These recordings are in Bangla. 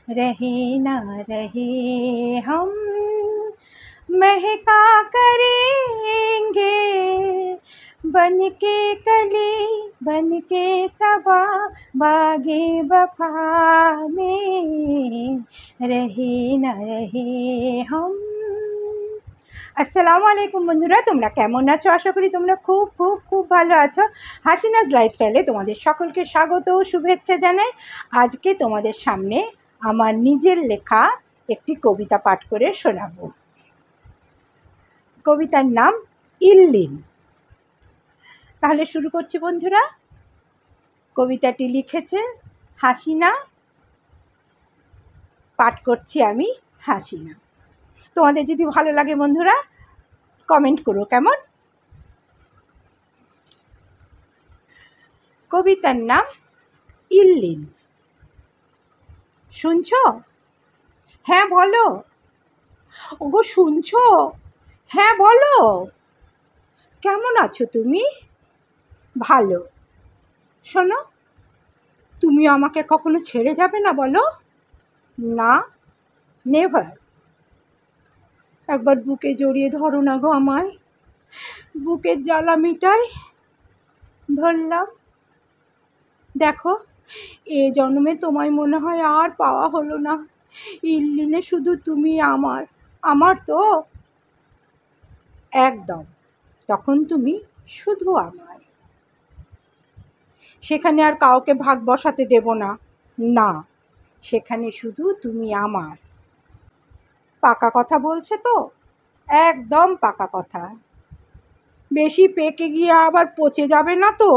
रहे ना रहे हम महका करेंगे बन के कली बन के सबा बागे वफा में रहे ना रहे हम। আসসালামু আলাইকুম বন্ধুরা, তোমরা কেমন আছো? আশা করি তোমরা খুব খুব খুব ভালো আছো। হাসিনাজ লাইফস্টাইলে তোমাদের সকলকে স্বাগত ও শুভেচ্ছা জানাই। আজকে তোমাদের সামনে আমার নিজের লেখা একটি কবিতা পাঠ করে শোনাবো। কবিতার নাম ইল্লিন। তাহলে শুরু করছি বন্ধুরা। কবিতাটি লিখেছে হাসিনা, পাঠ করছি আমি হাসিনা। তোমাদের যদি ভালো লাগে বন্ধুরা কমেন্ট করো কেমন। কবিতার নাম ইল্লিন। শুনছো? হ্যাঁ বলো। ওগো শুনছো? হ্যাঁ বলো। কেমন আছো তুমি? ভালো। শোনো, তুমি আমাকে কখনো ছেড়ে যাবে না বলো? না, নেভার। একবার বুকে জড়িয়ে ধরো না গো আমায়, বুকের জ্বালা মিটাই। ধরলাম। দেখো, এ জন্মে তোমায় মনে হয় আর পাওয়া হলো না। ইল্লিনে শুধু তুমি আমার, আমার তো। একদম, তখন তুমি শুধু আমার। সেখানে আর কাউকে ভাগ বসাতে দেব না। না, সেখানে শুধু তুমি আমার। পাকা কথা বলছে তো? একদম পাকা কথা। বেশি পেকে গিয়ে আবার পচে যাবে না তো?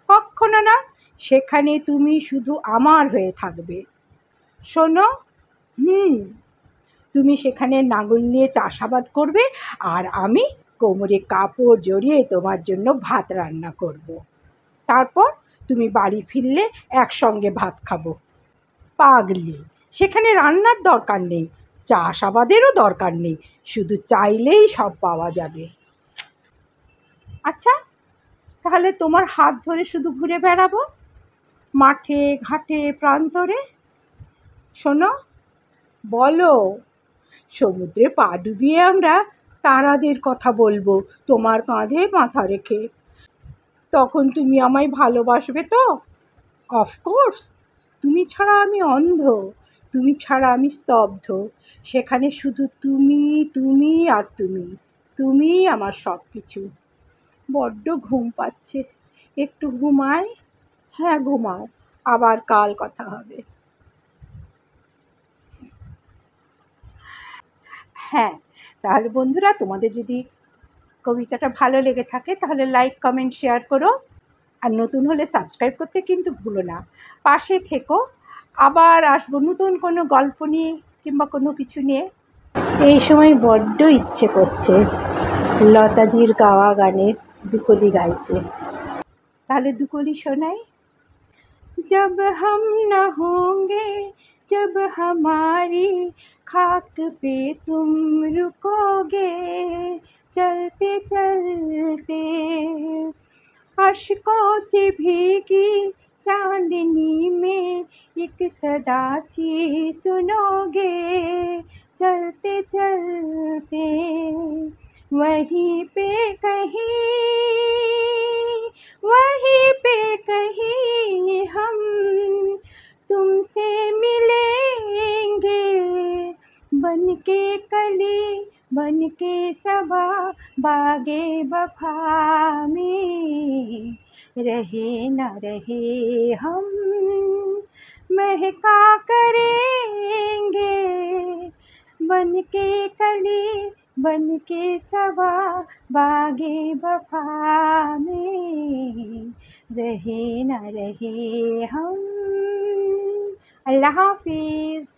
কক্ষনো না। সেখানে তুমি শুধু আমার হয়ে থাকবে। শোনো, তুমি সেখানে লাঙল নিয়ে চাষাবাদ করবে, আর আমি কোমরে কাপড় জড়িয়ে তোমার জন্য ভাত রান্না করব। তারপর তুমি বাড়ি ফিরলে একসঙ্গে ভাত খাবো। পাগলি, সেখানে রান্নার দরকার নেই, চাষাবাদেরও দরকার নেই, শুধু চাইলেই সব পাওয়া যাবে। আচ্ছা, তাহলে তোমার হাত ধরে শুধু ঘুরে বেড়াবো মাঠে ঘাটে প্রান্তরে। শোনো, বলো। সমুদ্রে পা ডুবিয়ে আমরা তারাদের কথা বলবো তোমার কাঁধে মাথা রেখে। তখন তুমি আমায় ভালোবাসবে তো? অফকোর্স। তুমি ছাড়া আমি অন্ধ, তুমি ছাড়া আমি স্তব্ধ। সেখানে শুধু তুমি, তুমি আর তুমি, তুমিই আমার সব কিছু। বড্ড ঘুম পাচ্ছে, একটু ঘুমাই। হ্যাঁ ঘুমাও, আবার কাল কথা হবে। হ্যাঁ, তাহলে বন্ধুরা তোমাদের যদি কবিতাটা ভালো লেগে থাকে তাহলে লাইক কমেন্ট শেয়ার করো, আর নতুন হলে সাবস্ক্রাইব করতে কিন্তু ভুলো না। পাশে থেকো, আবার আসবো নতুন কোনো গল্প নিয়ে কিংবা কোনো কিছু নিয়ে। এই সময় বড্ড ইচ্ছে করছে লতাজির গাওয়া গানের দুকলি গাইতে। তাহলে দুকলি শোনাই। जब हम न होंगे, जब हमारी खाक पे तुम रुकोगे, चलते चलते अश्कों से भीगी चांदनी में एक सदा सी सुनोगे, चलते चलते वहीं पे कहीं हम तुमसे मिलेंगे, बन के कली बन के सबा बागे वफा में रहे न रहे हम महका करेंगे, बन के कली बन के सबा बागे वफा में रहे न रहे हम। अल्लाह हाफिज़।